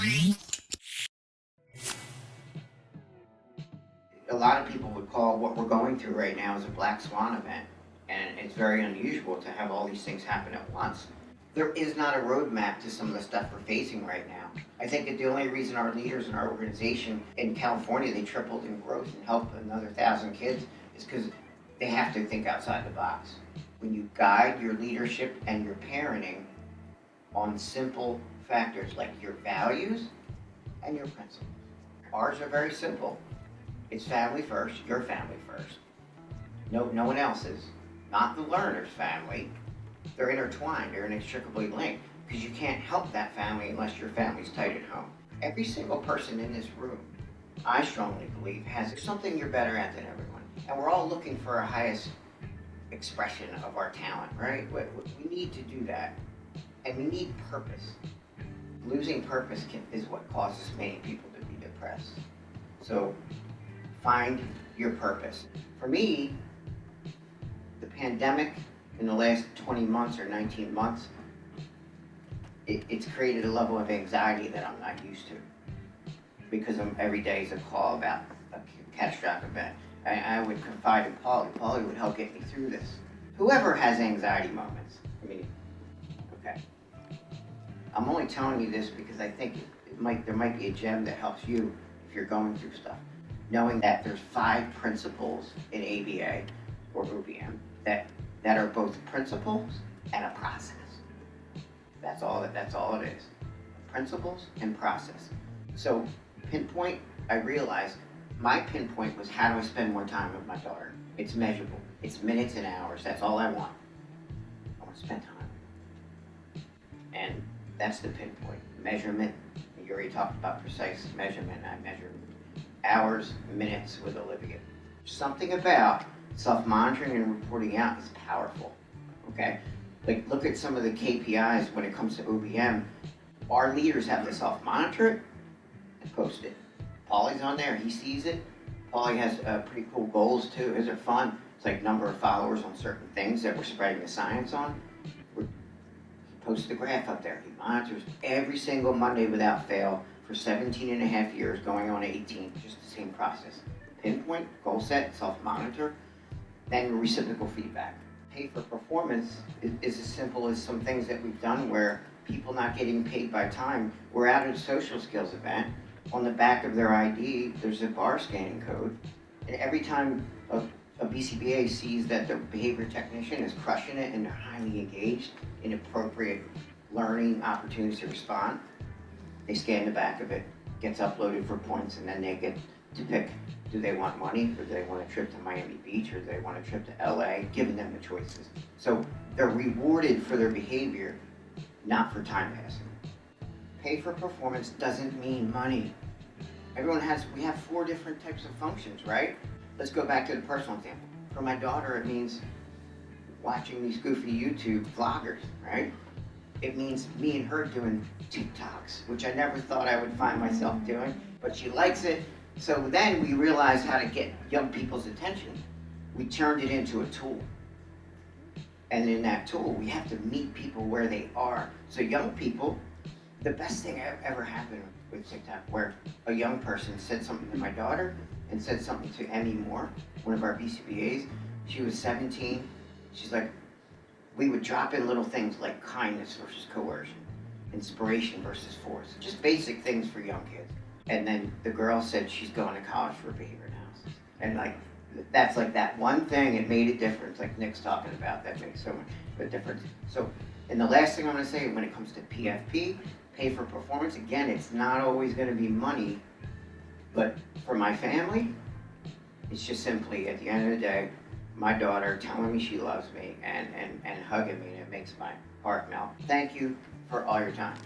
A lot of people would call what we're going through right now as a black swan event, and it's very unusual to have all these things happen at once. There is not a roadmap to some of the stuff we're facing right now. I think that the only reason our leaders in our organization in California, they tripled in growth and helped another 1,000 kids, is because they have to think outside the box. When you guide your leadership and your parenting on simple factors like your values and your principles. Ours are very simple. It's family first, your family first. No one else's. Not the learner's family. They're intertwined, they're inextricably linked, because you can't help that family unless your family's tight at home. Every single person in this room, I strongly believe, has something you're better at than everyone. And we're all looking for our highest expression of our talent, right? We need to do that. And we need purpose. Losing purpose is what causes many people to be depressed. So find your purpose. For me, the pandemic in the last 20 months or 19 months, it's created a level of anxiety that I'm not used to, because every day is a call about a catastrophic event. I would confide in Polly. Polly would help get me through this. Whoever has anxiety moments, okay. I'm only telling you this because I think there might be a gem that helps you if you're going through stuff. Knowing that there's 5 principles in ABA or OBM that are both principles and a process. That's all it is. Principles and process. So pinpoint, I realized my pinpoint was, how do I spend more time with my daughter? It's measurable. It's minutes and hours. That's all I want. I want to spend time. And that's the pinpoint. Measurement. You already talked about precise measurement. I measure hours, minutes with Olivia. Something about self-monitoring and reporting out is powerful, okay? Like, look at some of the KPIs when it comes to OBM. Our leaders have to self-monitor it and post it. Paulie's on there, he sees it. Paulie has pretty cool goals too. His are fun. It's like number of followers on certain things that we're spreading the science on. He posts the graph up there. He monitors every single Monday without fail for 17 and a half years, going on 18, just the same process. Pinpoint, goal set, self-monitor, then reciprocal feedback. Pay for performance is as simple as some things that we've done where people not getting paid by time. We're at a social skills event. On the back of their ID, there's a bar scanning code. And every time a BCBA sees that their behavior technician is crushing it and they're highly engaged in appropriate learning opportunities to respond, they scan the back of it, gets uploaded for points, and then they get to pick, do they want money, or do they want a trip to Miami Beach, or do they want a trip to LA, giving them the choices. So they're rewarded for their behavior, not for time passing. Pay for performance doesn't mean money. We have 4 different types of functions, right? Let's go back to the personal example. For my daughter, it means watching these goofy YouTube vloggers, right? It means me and her doing TikToks, which I never thought I would find myself doing, but she likes it. So then we realized how to get young people's attention. We turned it into a tool. And in that tool, we have to meet people where they are. So young people, the best thing ever happened with TikTok, where a young person said something to my daughter and said something to Emmy Moore, one of our BCBAs. She was 17. She's like, we would drop in little things like kindness versus coercion, inspiration versus force, just basic things for young kids. And then the girl said she's going to college for behavior analysis. And like, that's like that one thing, it made a difference, like Nick's talking about, that makes so much of a difference. So, and the last thing I'm gonna say when it comes to PFP, pay for performance, again, it's not always gonna be money, but for my family, it's just simply, at the end of the day, my daughter telling me she loves me and hugging me, and it makes my heart melt. Thank you for all your time.